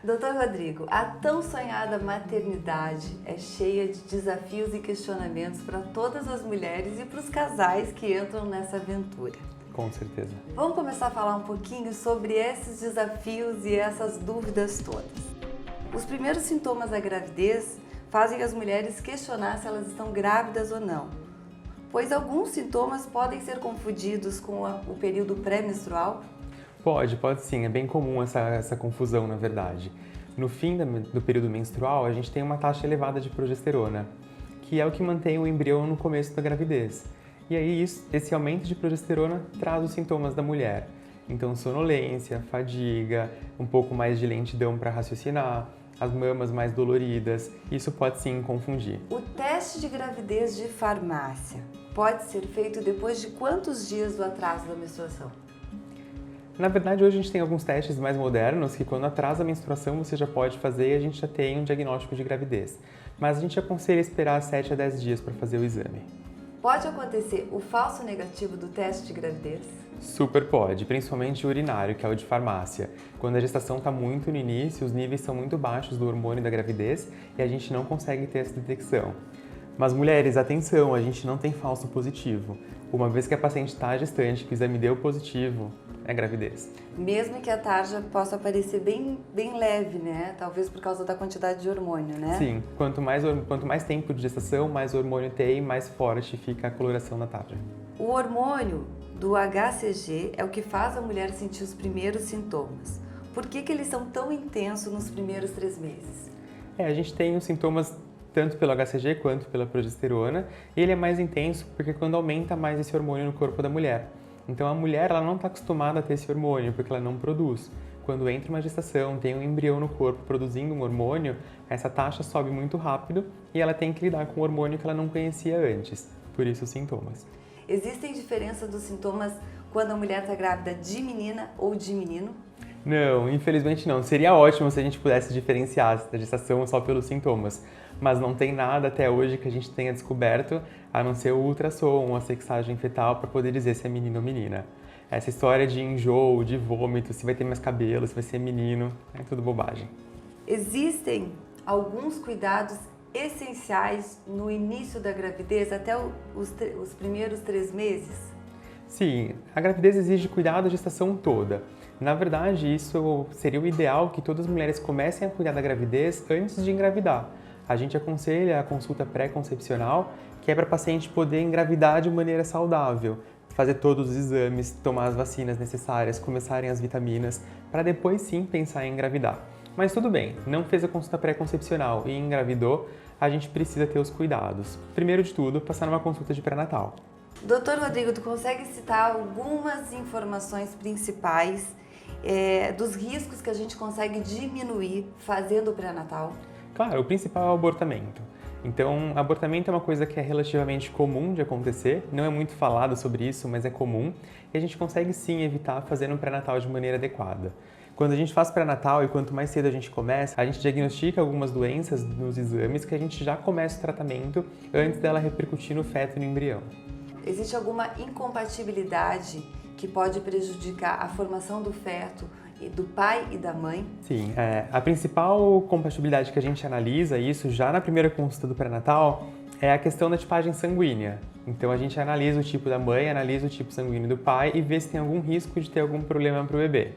Doutor Rodrigo, a tão sonhada maternidade é cheia de desafios e questionamentos para todas as mulheres e para os casais que entram nessa aventura. Com certeza. Vamos começar a falar um pouquinho sobre esses desafios e essas dúvidas todas. Os primeiros sintomas da gravidez fazem as mulheres questionar se elas estão grávidas ou não, pois alguns sintomas podem ser confundidos com o período pré-menstrual. Pode sim, é bem comum essa confusão, na verdade. No fim do período menstrual, a gente tem uma taxa elevada de progesterona, que é o que mantém o embrião no começo da gravidez. E aí, esse aumento de progesterona traz os sintomas da mulher. Então, sonolência, fadiga, um pouco mais de lentidão para raciocinar, as mamas mais doloridas, isso pode sim confundir. O teste de gravidez de farmácia pode ser feito depois de quantos dias do atraso da menstruação? Na verdade, hoje a gente tem alguns testes mais modernos que quando atrasa a menstruação você já pode fazer e a gente já tem um diagnóstico de gravidez. Mas a gente aconselha esperar 7 a 10 dias para fazer o exame. Pode acontecer o falso negativo do teste de gravidez? Super pode, principalmente o urinário, que é o de farmácia. Quando a gestação está muito no início, os níveis são muito baixos do hormônio da gravidez e a gente não consegue ter essa detecção. Mas mulheres, atenção, a gente não tem falso positivo. Uma vez que a paciente está gestante, que o exame deu positivo, é gravidez. Mesmo que a tarja possa parecer bem leve, né? Talvez por causa da quantidade de hormônio, né? Sim, quanto mais tempo de gestação, mais hormônio tem, mais forte fica a coloração da tarja. O hormônio do HCG é o que faz a mulher sentir os primeiros sintomas. Por que eles são tão intensos nos primeiros 3 meses? A gente tem os sintomas tanto pelo HCG quanto pela progesterona, e ele é mais intenso porque quando aumenta mais esse hormônio no corpo da mulher. Então a mulher ela não está acostumada a ter esse hormônio porque ela não produz. Quando entra uma gestação, tem um embrião no corpo produzindo um hormônio, essa taxa sobe muito rápido e ela tem que lidar com um hormônio que ela não conhecia antes. Por isso os sintomas. Existem diferenças dos sintomas quando a mulher está grávida de menina ou de menino? Não, infelizmente não. Seria ótimo se a gente pudesse diferenciar a gestação só pelos sintomas, mas não tem nada até hoje que a gente tenha descoberto, a não ser o ultrassom ou a sexagem fetal para poder dizer se é menino ou menina. Essa história de enjoo, de vômito, se vai ter mais cabelo, se vai ser menino, é tudo bobagem. Existem alguns cuidados essenciais no início da gravidez, até os primeiros 3 meses? Sim, a gravidez exige cuidado da gestação toda. Na verdade, isso seria o ideal que todas as mulheres comecem a cuidar da gravidez antes de engravidar. A gente aconselha a consulta pré-concepcional, que é para a paciente poder engravidar de maneira saudável, fazer todos os exames, tomar as vacinas necessárias, começarem as vitaminas, para depois sim pensar em engravidar. Mas tudo bem, não fez a consulta pré-concepcional e engravidou, a gente precisa ter os cuidados. Primeiro de tudo, passar numa consulta de pré-natal. Doutor Rodrigo, tu consegue citar algumas informações principais dos riscos que a gente consegue diminuir fazendo o pré-natal? Claro, o principal é o abortamento. Então, abortamento é uma coisa que é relativamente comum de acontecer, não é muito falado sobre isso, mas é comum, e a gente consegue sim evitar fazendo um pré-natal de maneira adequada. Quando a gente faz pré-natal e quanto mais cedo a gente começa, a gente diagnostica algumas doenças nos exames que a gente já começa o tratamento antes dela repercutir no feto e no embrião. Existe alguma incompatibilidade que pode prejudicar a formação do feto do pai e da mãe? Sim, a principal compatibilidade que a gente analisa, isso já na primeira consulta do pré-natal, é a questão da tipagem sanguínea. Então a gente analisa o tipo da mãe, analisa o tipo sanguíneo do pai e vê se tem algum risco de ter algum problema para o bebê.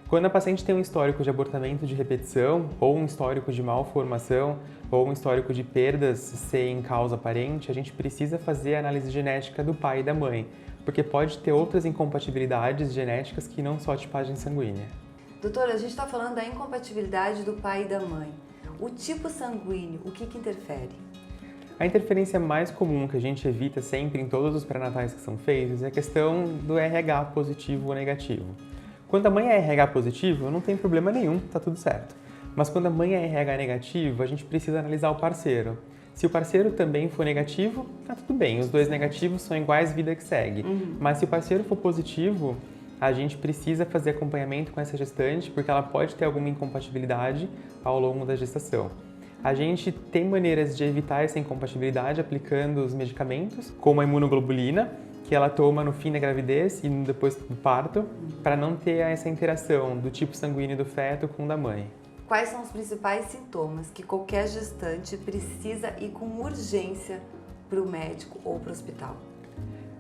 Quando a paciente tem um histórico de abortamento de repetição, ou um histórico de malformação, ou um histórico de perdas sem causa aparente, a gente precisa fazer a análise genética do pai e da mãe, porque pode ter outras incompatibilidades genéticas que não só a tipagem sanguínea. Doutora, a gente está falando da incompatibilidade do pai e da mãe. O tipo sanguíneo, o que interfere? A interferência mais comum que a gente evita sempre em todos os pré-natais que são feitos é a questão do RH positivo ou negativo. Quando a mãe é RH positivo, não tem problema nenhum, tá tudo certo. Mas quando a mãe é RH negativo, a gente precisa analisar o parceiro. Se o parceiro também for negativo, tá tudo bem, os dois negativos são iguais, vida que segue. Mas se o parceiro for positivo, a gente precisa fazer acompanhamento com essa gestante, porque ela pode ter alguma incompatibilidade ao longo da gestação. A gente tem maneiras de evitar essa incompatibilidade aplicando os medicamentos, como a imunoglobulina, que ela toma no fim da gravidez e depois do parto, para não ter essa interação do tipo sanguíneo do feto com o da mãe. Quais são os principais sintomas que qualquer gestante precisa ir com urgência para o médico ou para o hospital?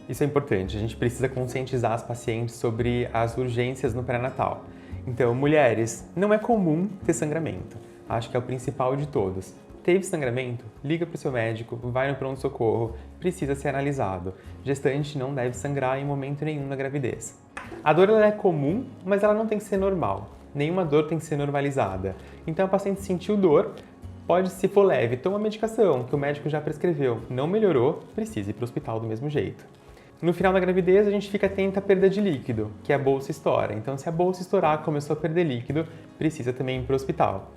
Isso é importante, a gente precisa conscientizar as pacientes sobre as urgências no pré-natal. Então, mulheres, não é comum ter sangramento. Acho que é o principal de todos. Teve sangramento? Liga para o seu médico, vai no pronto-socorro, precisa ser analisado. Gestante não deve sangrar em momento nenhum na gravidez. A dor ela é comum, mas ela não tem que ser normal. Nenhuma dor tem que ser normalizada. Então, a paciente sentiu dor, pode, se for leve, toma a medicação que o médico já prescreveu. Não melhorou, precisa ir para o hospital do mesmo jeito. No final da gravidez, a gente fica atento à perda de líquido, que a bolsa estoura. Então, se a bolsa estourar, começou a perder líquido, precisa também ir para o hospital.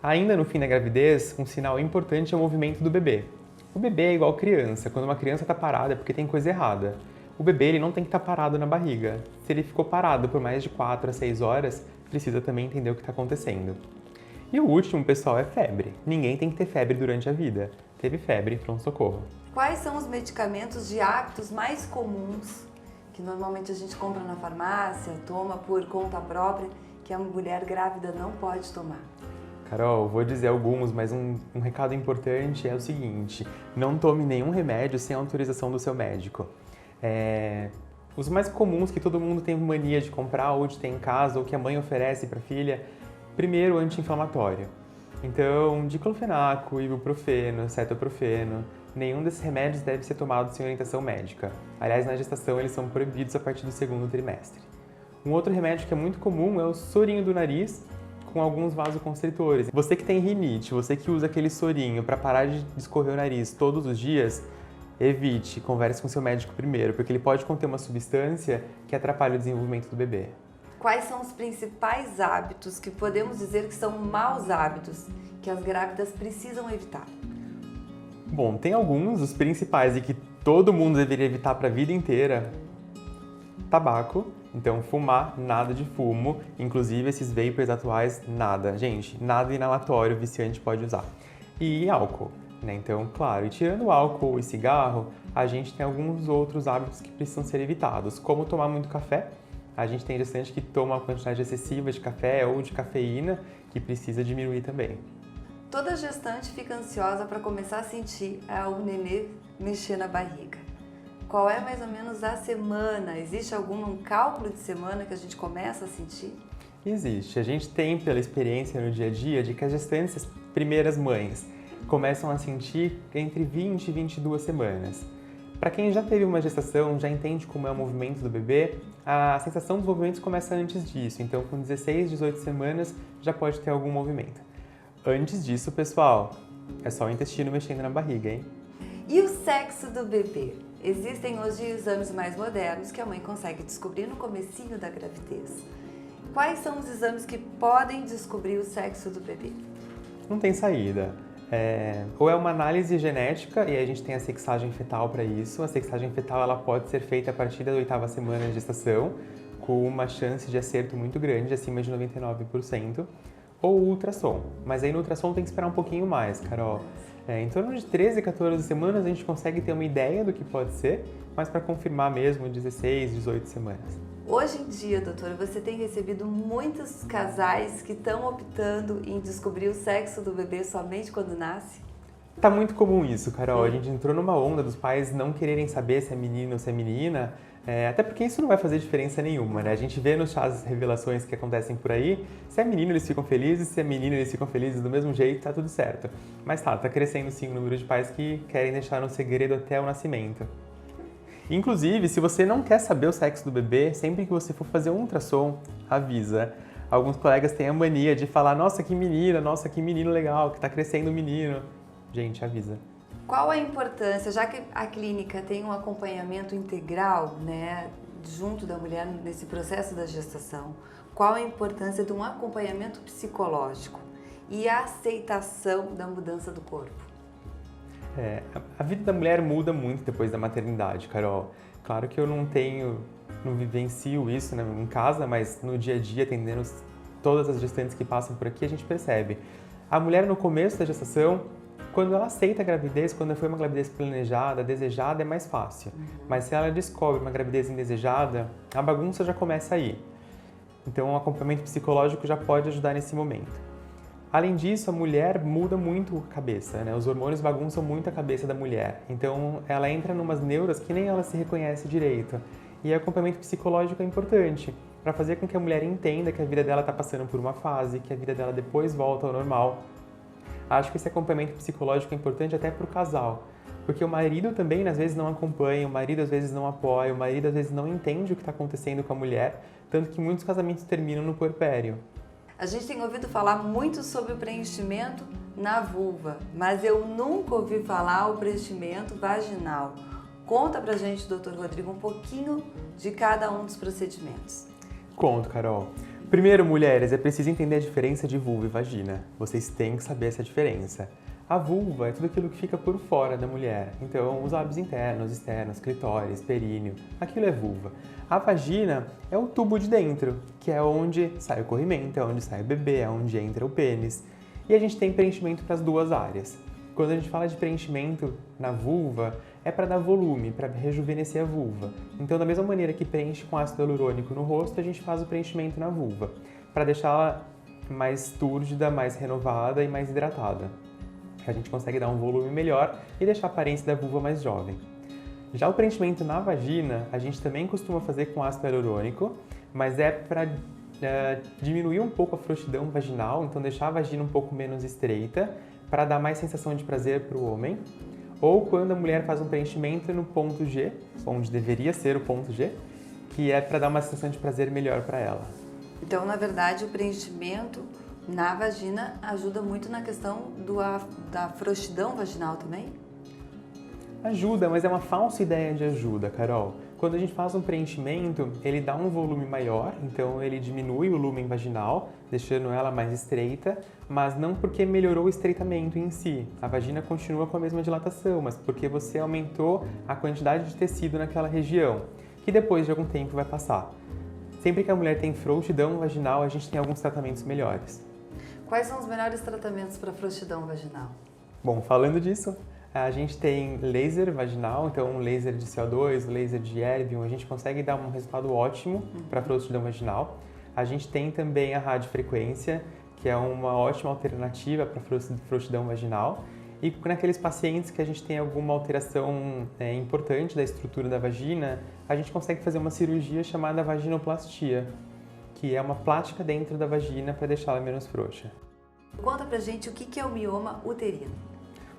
Ainda no fim da gravidez, um sinal importante é o movimento do bebê. O bebê é igual criança. Quando uma criança está parada é porque tem coisa errada. O bebê ele não tem que estar parado na barriga. Se ele ficou parado por mais de 4 a 6 horas, precisa também entender o que está acontecendo. E o último, pessoal, é febre. Ninguém tem que ter febre durante a vida. Teve febre, pronto-socorro. Quais são os medicamentos de hábitos mais comuns que normalmente a gente compra na farmácia, toma por conta própria, que a mulher grávida não pode tomar? Carol, vou dizer alguns, mas um recado importante é o seguinte: não tome nenhum remédio sem autorização do seu médico. Os mais comuns que todo mundo tem mania de comprar ou de ter em casa ou que a mãe oferece para a filha, primeiro, anti-inflamatório. Então, diclofenaco, ibuprofeno, cetoprofeno, nenhum desses remédios deve ser tomado sem orientação médica. Aliás, na gestação eles são proibidos a partir do 2º trimestre. Um outro remédio que é muito comum é o sorinho do nariz com alguns vasoconstritores. Você que tem rinite, você que usa aquele sorinho para parar de escorrer o nariz todos os dias, evite, converse com seu médico primeiro, porque ele pode conter uma substância que atrapalha o desenvolvimento do bebê. Quais são os principais hábitos que podemos dizer que são maus hábitos que as grávidas precisam evitar? Bom, tem alguns, os principais e que todo mundo deveria evitar para a vida inteira. Tabaco, então fumar, nada de fumo, inclusive esses vapers atuais, nada. Gente, nada inalatório, viciante pode usar. E álcool, né? Então, claro, e tirando o álcool e cigarro, a gente tem alguns outros hábitos que precisam ser evitados, como tomar muito café. A gente tem gestante que toma uma quantidade excessiva de café ou de cafeína, que precisa diminuir também. Toda gestante fica ansiosa para começar a sentir o nenê mexer na barriga. Qual é mais ou menos a semana? Existe algum cálculo de semana que a gente começa a sentir? Existe. A gente tem pela experiência no dia a dia de que as gestantes, as primeiras mães, começam a sentir entre 20 e 22 semanas. Para quem já teve uma gestação, já entende como é o movimento do bebê, a sensação dos movimentos começa antes disso. Então, com 16, 18 semanas, já pode ter algum movimento. Antes disso, pessoal, é só o intestino mexendo na barriga, hein? E o sexo do bebê? Existem hoje exames mais modernos que a mãe consegue descobrir no comecinho da gravidez. Quais são os exames que podem descobrir o sexo do bebê? Não tem saída. Ou é uma análise genética, e aí a gente tem a sexagem fetal para isso. A sexagem fetal ela pode ser feita a partir da 8ª semana de gestação, com uma chance de acerto muito grande, acima de 99%. Ou ultrassom. Mas aí no ultrassom tem que esperar um pouquinho mais, Carol. Em torno de 13, 14 semanas a gente consegue ter uma ideia do que pode ser, mas para confirmar mesmo, 16, 18 semanas. Hoje em dia, doutora, você tem recebido muitos casais que estão optando em descobrir o sexo do bebê somente quando nasce? Tá muito comum isso, Carol. A gente entrou numa onda dos pais não quererem saber se é menino ou se é menina, até porque isso não vai fazer diferença nenhuma, né? A gente vê nos chás revelações que acontecem por aí, se é menino eles ficam felizes, se é menina eles ficam felizes do mesmo jeito, tá tudo certo. Mas tá crescendo sim o número de pais que querem deixar no segredo até o nascimento. Inclusive, se você não quer saber o sexo do bebê, sempre que você for fazer um ultrassom, avisa. Alguns colegas têm a mania de falar, nossa, que menina, nossa, que menino legal, que tá crescendo o menino. Gente, avisa. Qual a importância, já que a clínica tem um acompanhamento integral, né, junto da mulher nesse processo da gestação, qual a importância de um acompanhamento psicológico e a aceitação da mudança do corpo? A vida da mulher muda muito depois da maternidade, Carol. Claro que eu não vivencio isso, né, em casa, mas no dia a dia, atendendo todas as gestantes que passam por aqui, a gente percebe. A mulher no começo da gestação, quando ela aceita a gravidez, quando foi uma gravidez planejada, desejada, é mais fácil. Mas se ela descobre uma gravidez indesejada, a bagunça já começa aí. Então, o acompanhamento psicológico já pode ajudar nesse momento. Além disso, a mulher muda muito a cabeça, né? Os hormônios bagunçam muito a cabeça da mulher. Então, ela entra numas neuras que nem ela se reconhece direito. E o acompanhamento psicológico é importante para fazer com que a mulher entenda que a vida dela está passando por uma fase, que a vida dela depois volta ao normal. Acho que esse acompanhamento psicológico é importante até para o casal, porque o marido também às vezes não acompanha, o marido às vezes não apoia, o marido às vezes não entende o que está acontecendo com a mulher, tanto que muitos casamentos terminam no puerpério. A gente tem ouvido falar muito sobre o preenchimento na vulva, mas eu nunca ouvi falar o preenchimento vaginal. Conta pra gente, Dr. Rodrigo, um pouquinho de cada um dos procedimentos. Conto, Carol. Primeiro, mulheres, é preciso entender a diferença de vulva e vagina. Vocês têm que saber essa diferença. A vulva é tudo aquilo que fica por fora da mulher. Então, os lábios internos, externos, clitóris, períneo, aquilo é vulva. A vagina é o tubo de dentro, que é onde sai o corrimento, é onde sai o bebê, é onde entra o pênis. E a gente tem preenchimento para as duas áreas. Quando a gente fala de preenchimento na vulva, é para dar volume, para rejuvenescer a vulva. Então, da mesma maneira que preenche com ácido hialurônico no rosto, a gente faz o preenchimento na vulva, para deixá-la mais túrgida, mais renovada e mais hidratada. A gente consegue dar um volume melhor e deixar a aparência da vulva mais jovem. Já o preenchimento na vagina, a gente também costuma fazer com ácido hialurônico, mas é para diminuir um pouco a frouxidão vaginal, então deixar a vagina um pouco menos estreita, para dar mais sensação de prazer para o homem. Ou quando a mulher faz um preenchimento no ponto G, onde deveria ser o ponto G, que é para dar uma sensação de prazer melhor para ela. Então, na verdade, o preenchimento na vagina ajuda muito na questão da frouxidão vaginal também? Ajuda, mas é uma falsa ideia de ajuda, Carol. Quando a gente faz um preenchimento, ele dá um volume maior, então ele diminui o lumen vaginal, deixando ela mais estreita, mas não porque melhorou o estreitamento em si. A vagina continua com a mesma dilatação, mas porque você aumentou a quantidade de tecido naquela região, que depois de algum tempo vai passar. Sempre que a mulher tem frouxidão vaginal, a gente tem alguns tratamentos melhores. Quais são os melhores tratamentos para frouxidão vaginal? Bom, falando disso, a gente tem laser vaginal, então um laser de CO2, laser de erbium, a gente consegue dar um resultado ótimo para frouxidão vaginal. A gente tem também a radiofrequência, que é uma ótima alternativa para frouxidão vaginal. E naqueles pacientes que a gente tem alguma alteração importante da estrutura da vagina, a gente consegue fazer uma cirurgia chamada vaginoplastia, que é uma plástica dentro da vagina para deixá-la menos frouxa. Conta pra gente o que é o mioma uterino.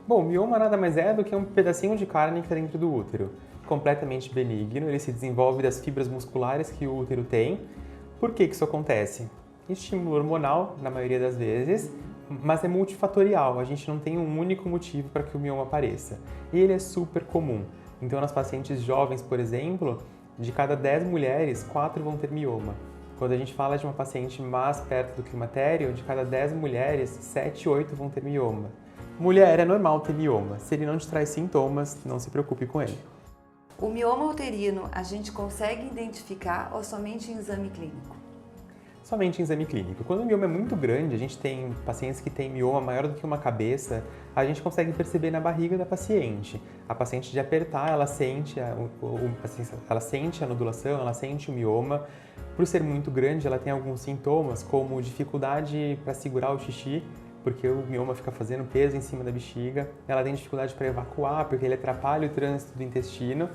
Bom, o mioma nada mais é do que um pedacinho de carne que está dentro do útero. Completamente benigno, ele se desenvolve das fibras musculares que o útero tem. Por que isso acontece? Estímulo hormonal, na maioria das vezes, mas é multifatorial, a gente não tem um único motivo para que o mioma apareça. E ele é super comum. Então, nas pacientes jovens, por exemplo, de cada 10 mulheres, 4 vão ter mioma. Quando a gente fala de uma paciente mais perto do climatério, de cada 10 mulheres, 7, 8 vão ter mioma. Mulher, é normal ter mioma. Se ele não te traz sintomas, não se preocupe com ele. O mioma uterino a gente consegue identificar ou somente em exame clínico? Somente em exame clínico. Quando o mioma é muito grande, a gente tem pacientes que têm mioma maior do que uma cabeça, a gente consegue perceber na barriga da paciente. A paciente de apertar, ela sente a nodulação, ela sente o mioma. Por ser muito grande, ela tem alguns sintomas, como dificuldade para segurar o xixi, porque o mioma fica fazendo peso em cima da bexiga. Ela tem dificuldade para evacuar, porque ele atrapalha o trânsito do intestino.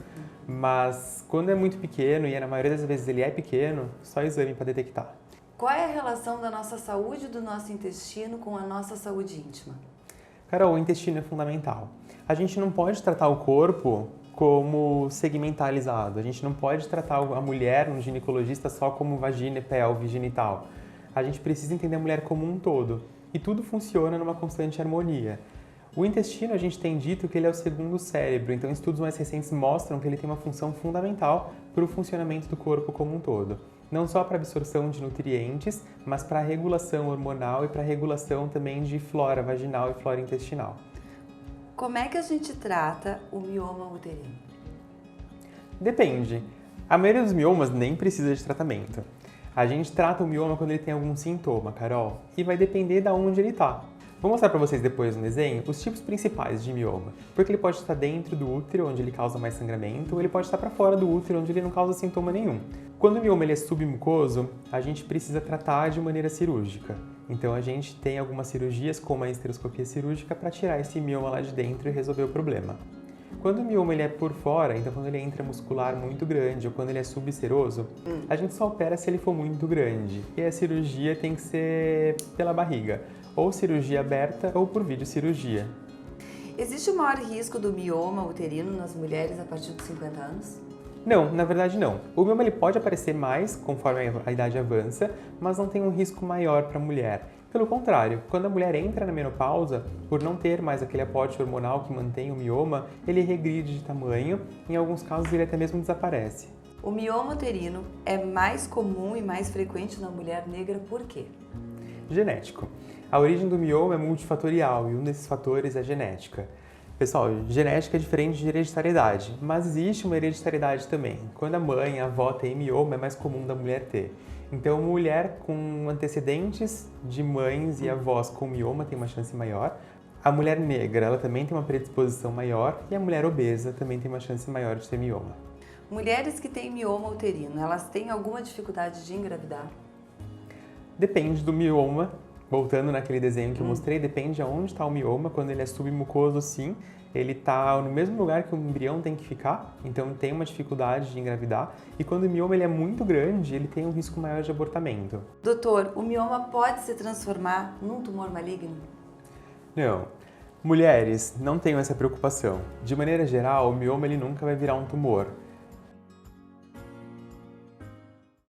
Mas quando é muito pequeno, e na maioria das vezes ele é pequeno, só exame para detectar. Qual é a relação da nossa saúde do nosso intestino com a nossa saúde íntima? Carol, o intestino é fundamental. A gente não pode tratar o corpo como segmentalizado. A gente não pode tratar a mulher, um ginecologista, só como vagina, pelve, genital. A gente precisa entender a mulher como um todo. E tudo funciona numa constante harmonia. O intestino, a gente tem dito que ele é o segundo cérebro, então estudos mais recentes mostram que ele tem uma função fundamental para o funcionamento do corpo como um todo. Não só para a absorção de nutrientes, mas para a regulação hormonal e para a regulação também de flora vaginal e flora intestinal. Como é que a gente trata o mioma uterino? Depende. A maioria dos miomas nem precisa de tratamento. A gente trata o mioma quando ele tem algum sintoma, Carol, e vai depender de onde ele está. Vou mostrar para vocês depois no desenho os tipos principais de mioma, porque ele pode estar dentro do útero, onde ele causa mais sangramento, ou ele pode estar para fora do útero, onde ele não causa sintoma nenhum. Quando o mioma ele é submucoso, a gente precisa tratar de maneira cirúrgica. Então a gente tem algumas cirurgias, como a histeroscopia cirúrgica, para tirar esse mioma lá de dentro e resolver o problema. Quando o mioma ele é por fora, então quando ele é intramuscular muito grande ou quando ele é subseroso, a gente só opera se ele for muito grande. E a cirurgia tem que ser pela barriga, ou cirurgia aberta ou por videocirurgia. Existe o maior risco do mioma uterino nas mulheres a partir dos 50 anos? Não, na verdade não. O mioma ele pode aparecer mais conforme a idade avança, mas não tem um risco maior para a mulher. Pelo contrário, quando a mulher entra na menopausa, por não ter mais aquele aporte hormonal que mantém o mioma, ele regride de tamanho, em alguns casos ele até mesmo desaparece. O mioma uterino é mais comum e mais frequente na mulher negra por quê? Genético. A origem do mioma é multifatorial e um desses fatores é genética. Pessoal, genética é diferente de hereditariedade, mas existe uma hereditariedade também. Quando a mãe, a avó tem mioma, é mais comum da mulher ter. Então, mulher com antecedentes de mães e avós com mioma tem uma chance maior. A mulher negra, ela também tem uma predisposição maior e a mulher obesa também tem uma chance maior de ter mioma. Mulheres que têm mioma uterino, elas têm alguma dificuldade de engravidar? Depende do mioma. Voltando naquele desenho que eu mostrei, depende aonde está o mioma. Quando ele é submucoso, sim, ele está no mesmo lugar que o embrião tem que ficar, então tem uma dificuldade de engravidar. E quando o mioma ele é muito grande, ele tem um risco maior de abortamento. Doutor, o mioma pode se transformar num tumor maligno? Não. Mulheres, não tenham essa preocupação. De maneira geral, o mioma ele nunca vai virar um tumor.